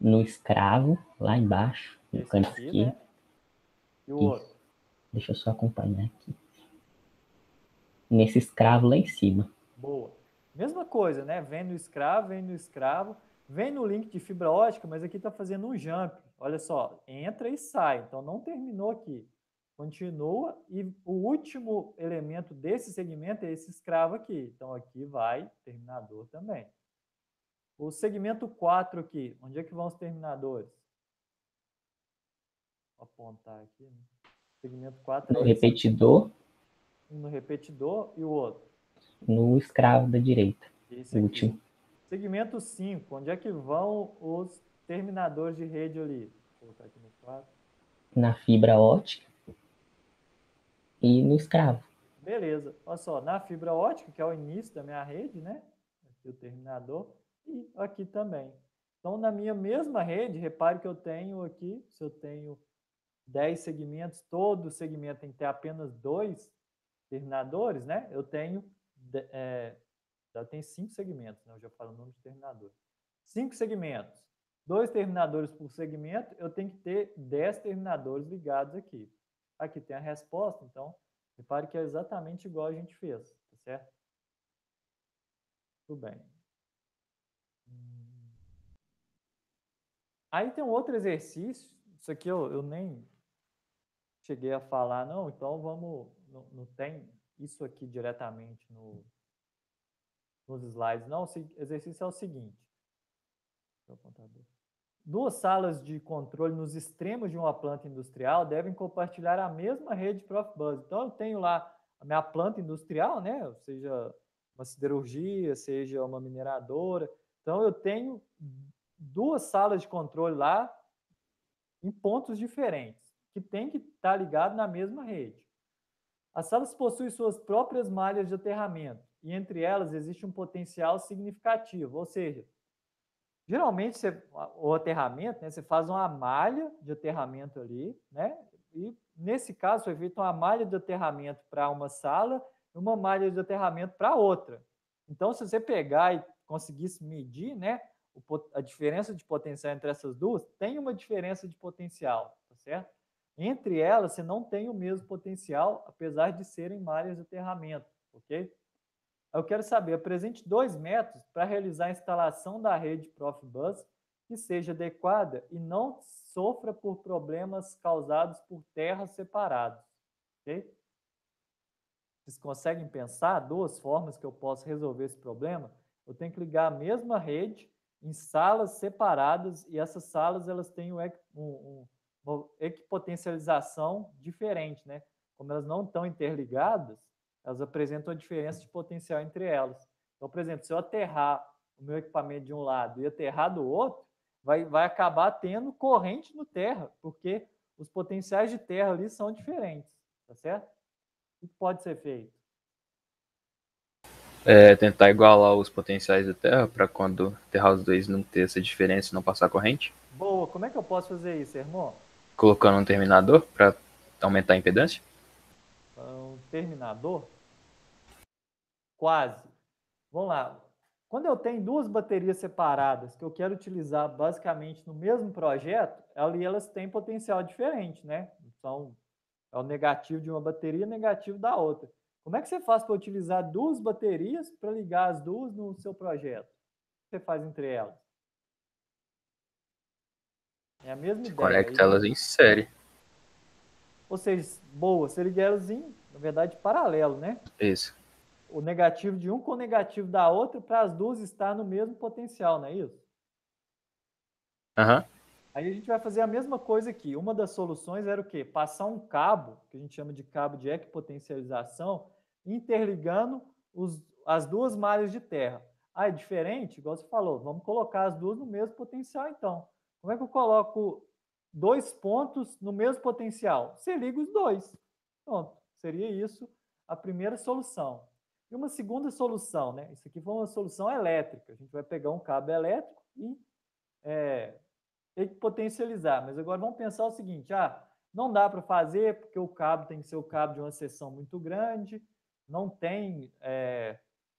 No escravo, lá embaixo, no Esse canto aqui, esquerdo. né? E o Isso. outro? Deixa eu só acompanhar aqui. Nesse escravo lá em cima. Boa. Mesma coisa, né? Vem no escravo, vem no link de fibra ótica, mas aqui está fazendo um jump. Olha só, entra e sai. Então não terminou aqui. Continua e o último elemento desse segmento é esse escravo aqui. Então aqui vai terminador também. O segmento 4 aqui, onde é que vão os terminadores? Vou apontar aqui. Né? Segmento 4 No é esse. repetidor. Um no repetidor e o outro? No escravo da direita. Esse O aqui. último. Segmento 5, onde é que vão os terminadores de rede ali? Vou colocar aqui no 4. Na fibra ótica. E no escravo. Beleza. Olha só, na fibra ótica, que é o início da minha rede, né? Aqui o terminador. E aqui também. Então, na minha mesma rede, repare que eu tenho aqui, se eu tenho 10 segmentos, todo segmento tem que ter apenas 2 terminadores, né? Eu tenho 5 segmentos, né? Eu já falo o número de terminadores. 5 segmentos, 2 terminadores por segmento, eu tenho que ter 10 terminadores ligados aqui. Aqui tem a resposta, então, repare que é exatamente igual a gente fez, tá certo? Tudo bem. Aí tem um outro exercício, isso aqui eu nem cheguei a falar, não, então vamos, não tem isso aqui diretamente nos slides, não. O exercício é o seguinte. Duas salas de controle nos extremos de uma planta industrial devem compartilhar a mesma rede Profibus. Então, eu tenho lá a minha planta industrial, né? Seja uma siderurgia, seja uma mineradora. Então, eu tenho duas salas de controle lá em pontos diferentes, que tem que estar ligado na mesma rede. As salas possuem suas próprias malhas de aterramento, e entre elas existe um potencial significativo, ou seja, geralmente o aterramento, né, você faz uma malha de aterramento ali, né? E nesse caso foi feita uma malha de aterramento para uma sala e uma malha de aterramento para outra. Então, se você pegar e conseguisse medir, né, a diferença de potencial entre essas duas, tem uma diferença de potencial, tá certo? Entre elas, você não tem o mesmo potencial, apesar de serem malhas de aterramento, ok? Eu quero saber, apresente 2 métodos para realizar a instalação da rede Profibus que seja adequada e não sofra por problemas causados por terras separados. Ok? Vocês conseguem pensar 2 formas que eu posso resolver esse problema? Eu tenho que ligar a mesma rede em salas separadas e essas salas elas têm uma equipotencialização diferente, né? Como elas não estão interligadas, elas apresentam a diferença de potencial entre elas. Então, por exemplo, se eu aterrar o meu equipamento de um lado e aterrar do outro, vai acabar tendo corrente no terra, porque os potenciais de terra ali são diferentes, tá certo? O que pode ser feito? Tentar igualar os potenciais da Terra para quando aterrar os dois não ter essa diferença e não passar corrente. Boa, como é que eu posso fazer isso, irmão? Colocando um terminador para aumentar a impedância. Um terminador? Quase. Vamos lá. Quando eu tenho 2 baterias separadas que eu quero utilizar basicamente no mesmo projeto, ali elas têm potencial diferente, né? Então, é o negativo de uma bateria e o negativo da outra. Como é que você faz para utilizar 2 baterias para ligar as duas no seu projeto? O que você faz entre elas? É a mesma Você ideia. conecta elas em série. Ou seja, boa, você liga elas em, na verdade, paralelo, né? Isso. O negativo de um com o negativo da outra para as duas estar no mesmo potencial, não é isso? Aham. Aí a gente vai fazer a mesma coisa aqui. Uma das soluções era o quê? Passar um cabo, que a gente chama de cabo de equipotencialização, interligando as duas malhas de terra. Ah, é diferente? Igual você falou, vamos colocar as duas no mesmo potencial, então. Como é que eu coloco 2 pontos no mesmo potencial? Você liga os dois. Pronto, seria isso a primeira solução. E uma segunda solução, né? Isso aqui foi uma solução elétrica. A gente vai pegar um cabo elétrico e potencializar. Mas agora vamos pensar o seguinte: não dá para fazer porque o cabo tem que ser o cabo de uma seção muito grande, não tem,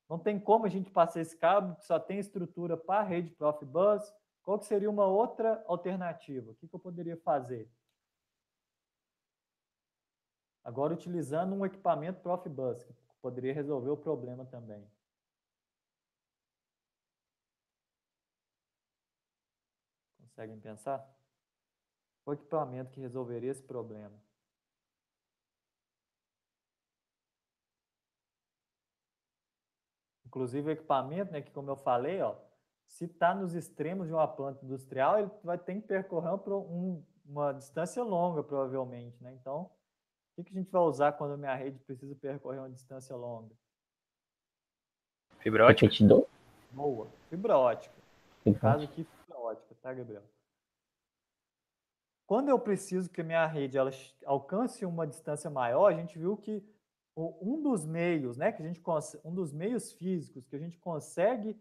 não tem como a gente passar esse cabo, que só tem estrutura para a rede Profibus. Qual que seria uma outra alternativa? O que eu poderia fazer? Agora, utilizando um equipamento Profibus, que poderia resolver o problema também. Conseguem pensar? Qual equipamento que resolveria esse problema? Inclusive o equipamento, né, que como eu falei, ó, se está nos extremos de uma planta industrial, ele vai ter que percorrer uma distância longa, provavelmente, né? Então, o que a gente vai usar quando a minha rede precisa percorrer uma distância longa? Fibra ótica. Repetidor? Boa, fibra ótica. No caso aqui, fibra ótica, tá, Gabriel? Quando eu preciso que a minha rede ela alcance uma distância maior, a gente viu que um dos meios, né, um dos meios físicos que a gente consegue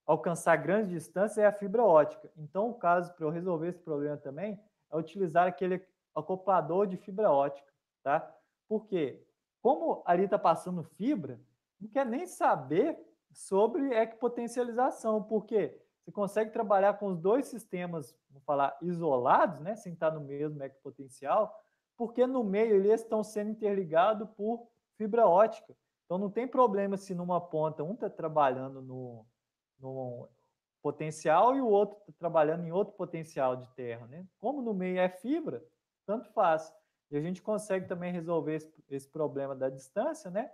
alcançar grandes distâncias é a fibra ótica. Então, o caso para eu resolver esse problema também é utilizar aquele acoplador de fibra ótica, tá? Por quê? Como ali está passando fibra, não quer nem saber sobre equipotencialização, porque você consegue trabalhar com os dois sistemas, vamos falar, isolados, né, sem estar no mesmo equipotencial, porque no meio eles estão sendo interligados por fibra ótica. Então não tem problema se numa ponta um está trabalhando no potencial e o outro está trabalhando em outro potencial de terra, né? Como no meio é fibra, tanto faz. E a gente consegue também resolver esse problema da distância, né?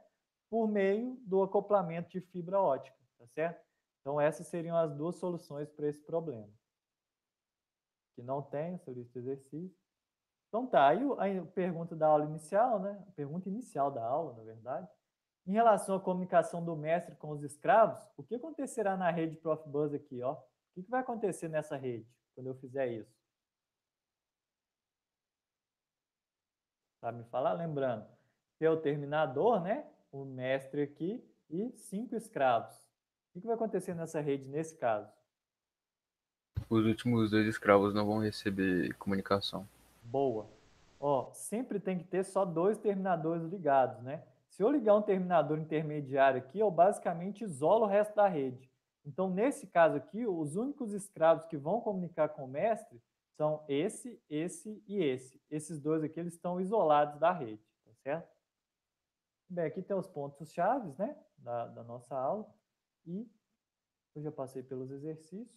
Por meio do acoplamento de fibra ótica, tá certo? Então essas seriam as duas soluções para esse problema. Que não tem essa lista de exercícios. Então tá, aí a pergunta da aula inicial, né? A pergunta inicial da aula, na verdade. Em relação à comunicação do mestre com os escravos, o que acontecerá na rede Profibus aqui, ó? O que vai acontecer nessa rede quando eu fizer isso? Sabe me falar? Lembrando, tem o terminador, né? O mestre aqui e 5 escravos. O que vai acontecer nessa rede nesse caso? Os últimos 2 escravos não vão receber comunicação. Boa. Ó, sempre tem que ter só 2 terminadores ligados, né? Se eu ligar um terminador intermediário aqui, eu basicamente isolo o resto da rede. Então, nesse caso aqui, os únicos escravos que vão comunicar com o mestre são esse e esse. Esses dois aqui, eles estão isolados da rede, tá certo? Bem, aqui tem os pontos chaves, né, da nossa aula. E eu já passei pelos exercícios.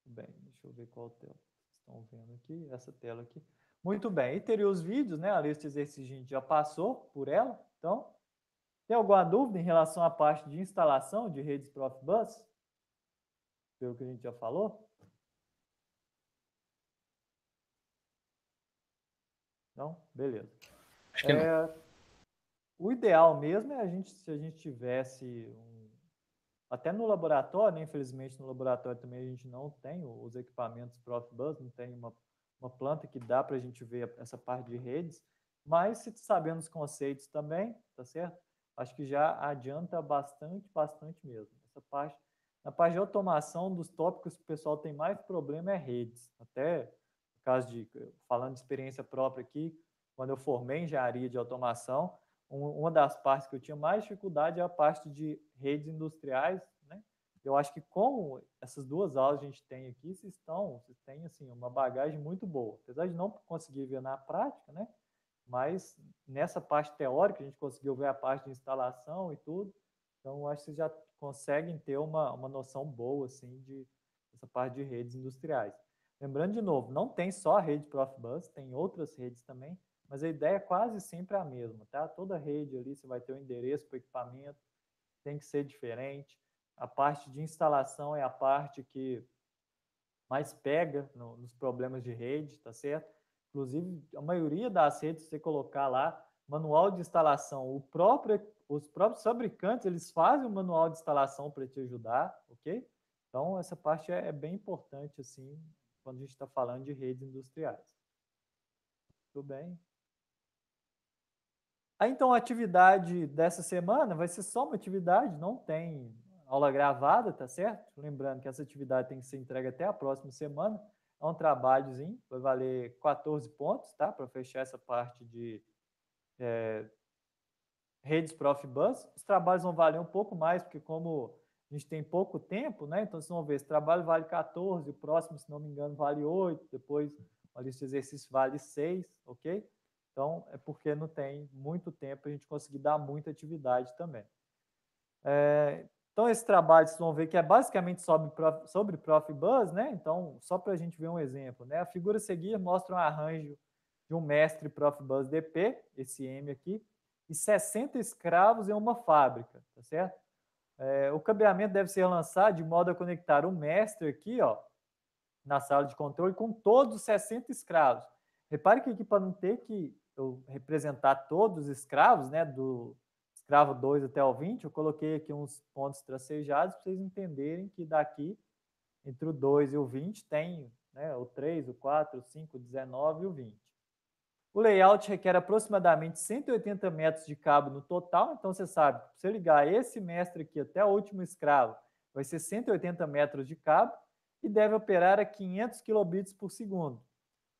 Bem, deixa eu ver qual tela vocês estão vendo aqui, essa tela aqui. Muito bem, e teria os vídeos, né? A lista de exercícios a gente já passou por ela. Então, tem alguma dúvida em relação à parte de instalação de redes Profibus? Pelo que a gente já falou? Não? Beleza. Acho que não. O ideal mesmo é se a gente tivesse até no laboratório, né? Infelizmente no laboratório também a gente não tem os equipamentos Profibus, não tem uma planta que dá para a gente ver essa parte de redes, mas se sabendo os conceitos também, tá certo? Acho que já adianta bastante mesmo. Na parte de automação, dos tópicos que o pessoal tem mais problema é redes. Até no caso falando de experiência própria aqui, quando eu formei em engenharia de automação, uma das partes que eu tinha mais dificuldade é a parte de redes industriais, né? Eu acho que como essas duas aulas a gente tem aqui, vocês têm assim uma bagagem muito boa, apesar de não conseguir ver na prática, né? Mas nessa parte teórica a gente conseguiu ver a parte de instalação e tudo, então eu acho que vocês já conseguem ter uma noção boa assim de essa parte de redes industriais. Lembrando de novo, não tem só a rede Profibus, tem outras redes também, mas a ideia é quase sempre a mesma, tá? Toda rede ali você vai ter um endereço para o equipamento, tem que ser diferente. A parte de instalação é a parte que mais pega nos problemas de rede, tá certo? Inclusive, a maioria das redes, se você colocar lá, manual de instalação, os próprios fabricantes, eles fazem o manual de instalação para te ajudar, ok? Então, essa parte é bem importante, assim, quando a gente está falando de redes industriais. Tudo bem? Aí, então, a atividade dessa semana vai ser só uma atividade, não tem aula gravada, tá certo? Lembrando que essa atividade tem que ser entregue até a próxima semana. É um trabalhozinho, vai valer 14 pontos, tá? Para fechar essa parte de redes Profibus. Os trabalhos vão valer um pouco mais, porque como a gente tem pouco tempo, né? Então, vocês vão ver, esse trabalho vale 14, o próximo, se não me engano, vale 8, depois a lista de exercícios vale 6, ok? Então, é porque não tem muito tempo para a gente conseguir dar muita atividade também. Então, esse trabalho, vocês vão ver que é basicamente sobre Profibus, né? Então, só para a gente ver um exemplo, né? A figura a seguir mostra um arranjo de um mestre Profibus DP, esse M aqui, e 60 escravos em uma fábrica, tá certo? O cabeamento deve ser lançado de modo a conectar o mestre aqui, ó, na sala de controle com todos os 60 escravos. Repare que aqui, para não ter que eu representar todos os escravos, né, do escravo 2 até o 20, eu coloquei aqui uns pontos tracejados para vocês entenderem que daqui, entre o 2 e o 20, tem, né, o 3, o 4, o 5, o 19 e o 20. O layout requer aproximadamente 180 metros de cabo no total, então você sabe, se você ligar esse mestre aqui até o último escravo, vai ser 180 metros de cabo e deve operar a 500 kilobits por segundo.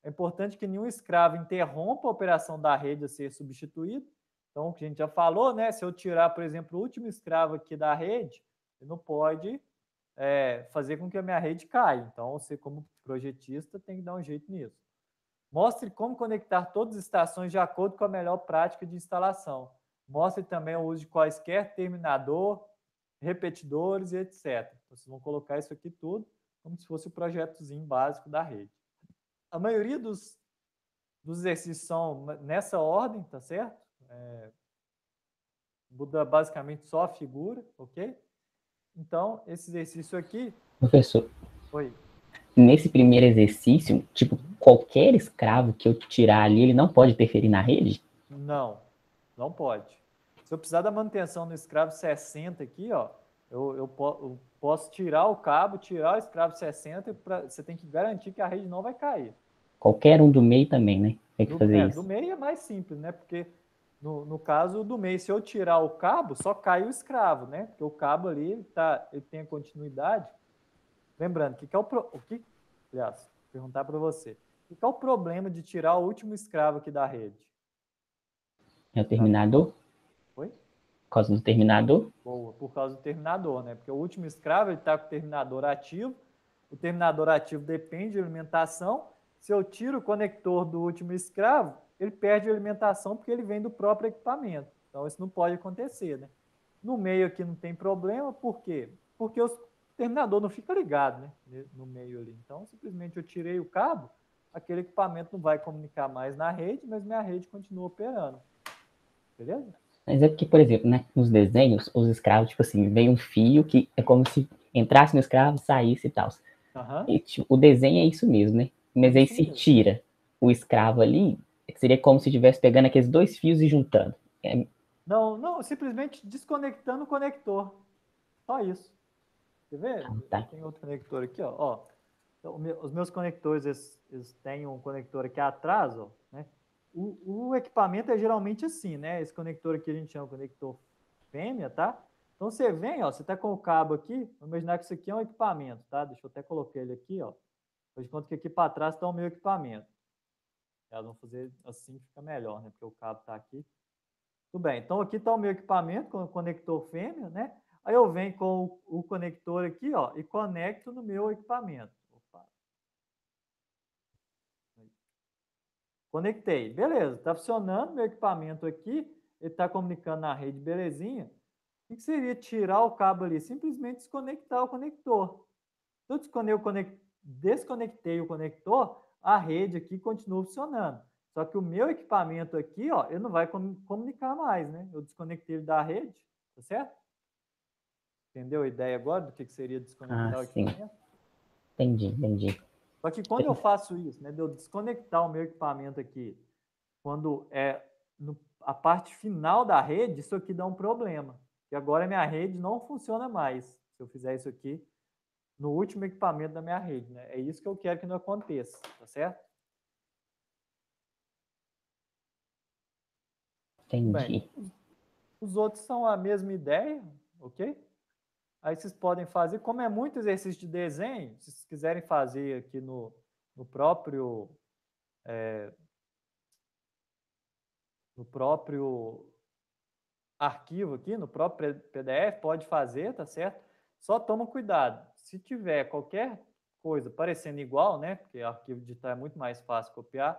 É importante que nenhum escravo interrompa a operação da rede a ser substituído. Então, o que a gente já falou, né? Se eu tirar, por exemplo, o último escravo aqui da rede, ele não pode fazer com que a minha rede caia. Então, você, como projetista, tem que dar um jeito nisso. Mostre como conectar todas as estações de acordo com a melhor prática de instalação. Mostre também o uso de quaisquer terminador, repetidores e etc. Então, vocês vão colocar isso aqui tudo como se fosse o projetozinho básico da rede. A maioria dos exercícios são nessa ordem, tá certo? Muda basicamente só a figura, ok? Então, esse exercício aqui... Professor, Oi. nesse primeiro exercício, tipo, qualquer escravo que eu tirar ali, ele não pode interferir na rede? Não, não pode. Se eu precisar da manutenção no escravo 60 aqui, ó, eu posso tirar o cabo, tirar o escravo 60, você tem que garantir que a rede não vai cair. Qualquer um do meio também, né? Tem que fazer isso. Do meio é mais simples, né? Porque no caso do meio, se eu tirar o cabo, só cai o escravo, né? Porque o cabo ali, ele tem a continuidade. Lembrando, aliás, perguntar para você, o que é o problema de tirar o último escravo aqui da rede? É o terminador? Oi? Por causa do terminador? Boa, por causa do terminador, né? Porque o último escravo, ele está com o terminador ativo. O terminador ativo depende de alimentação. Se eu tiro o conector do último escravo, ele perde a alimentação porque ele vem do próprio equipamento. Então, isso não pode acontecer, né? No meio aqui não tem problema, por quê? Porque o terminador não fica ligado, né? No meio ali. Então, simplesmente eu tirei o cabo, aquele equipamento não vai comunicar mais na rede, mas minha rede continua operando. Beleza? Mas é porque, por exemplo, né, nos desenhos, os escravos, tipo assim, vem um fio que é como se entrasse no escravo, saísse e tal. E, tipo, o desenho é isso mesmo, né? Mas aí se tira o escravo ali, seria como se estivesse pegando aqueles dois fios e juntando. Não, simplesmente desconectando o conector. Só isso. Quer ver? Tá. Tem outro conector aqui, ó. Então, os meus conectores, eles têm um conector aqui atrás, ó, né? O equipamento é geralmente assim, né? Esse conector aqui a gente chama de conector fêmea, tá? Então você vem, ó, você tá com o cabo aqui, vamos imaginar que isso aqui é um equipamento, tá? Deixa eu até colocar ele aqui, ó. Faz de conta que aqui para trás está o meu equipamento. Elas vão fazer assim, fica melhor, né? Porque o cabo está aqui. Tudo bem, então aqui está o meu equipamento com o conector fêmea, né? Aí eu venho com o conector aqui, ó, e conecto no meu equipamento. Opa. Conectei, beleza, está funcionando meu equipamento aqui, ele está comunicando na rede, belezinha. O que seria tirar o cabo ali? Simplesmente desconectar o conector. Se eu desconectei o conector, a rede aqui continua funcionando. Só que o meu equipamento aqui, ó, ele não vai comunicar mais, né? Eu desconectei ele da rede, tá certo? Entendeu a ideia agora do que seria desconectar o equipamento? Entendi. Só que quando eu faço isso, né, de eu desconectar o meu equipamento aqui, quando é a parte final da rede, isso aqui dá um problema. E agora a minha rede não funciona mais. Se eu fizer isso aqui no último equipamento da minha rede, né? É isso que eu quero que não aconteça, tá certo? Entendi. Bem, os outros são a mesma ideia, ok? Aí vocês podem fazer, como é muito exercício de desenho, se vocês quiserem fazer aqui no próprio arquivo aqui, no próprio PDF, pode fazer, tá certo? Só toma cuidado. Se tiver qualquer coisa parecendo igual, né? Porque arquivo digital é muito mais fácil copiar.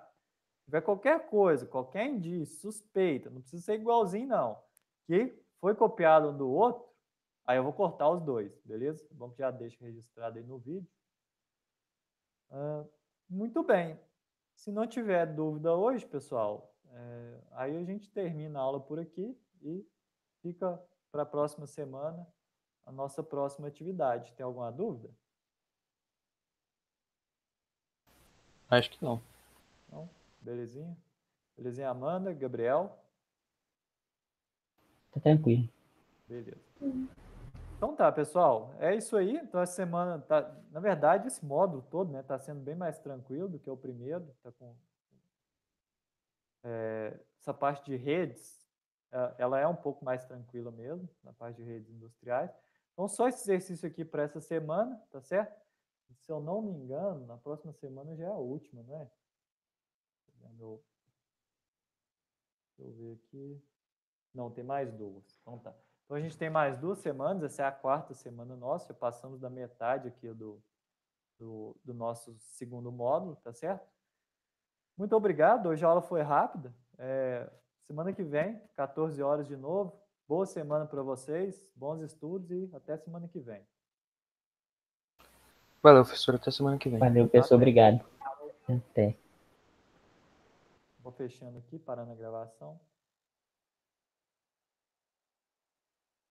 Se tiver qualquer coisa, qualquer indício, suspeita, não precisa ser igualzinho, não. Que foi copiado um do outro, aí eu vou cortar os dois, beleza? Bom que já deixa registrado aí no vídeo. Muito bem. Se não tiver dúvida hoje, pessoal, aí a gente termina a aula por aqui e fica para a próxima semana a nossa próxima atividade. Tem alguma dúvida? Acho que não. Não? Belezinha? Belezinha, Amanda, Gabriel? Tá tranquilo. Beleza. Então tá, pessoal. É isso aí. Então essa semana tá, na verdade, esse módulo todo, né, tá sendo bem mais tranquilo do que o primeiro, tá com Essa parte de redes, ela é um pouco mais tranquila mesmo, na parte de redes industriais. Então, só esse exercício aqui para essa semana, tá certo? Se eu não me engano, na próxima semana já é a última, não é? Deixa eu ver aqui. Não, tem mais duas. Então tá. Então a gente tem mais 2 semanas, essa é a 4ª semana nossa, já passamos da metade aqui do nosso segundo módulo, tá certo? Muito obrigado, hoje a aula foi rápida. Semana que vem, 14 horas de novo. Boa semana para vocês, bons estudos e até semana que vem. Valeu, professor. Até semana que vem. Valeu, pessoal. Obrigado. Até. Vou fechando aqui, parando a gravação.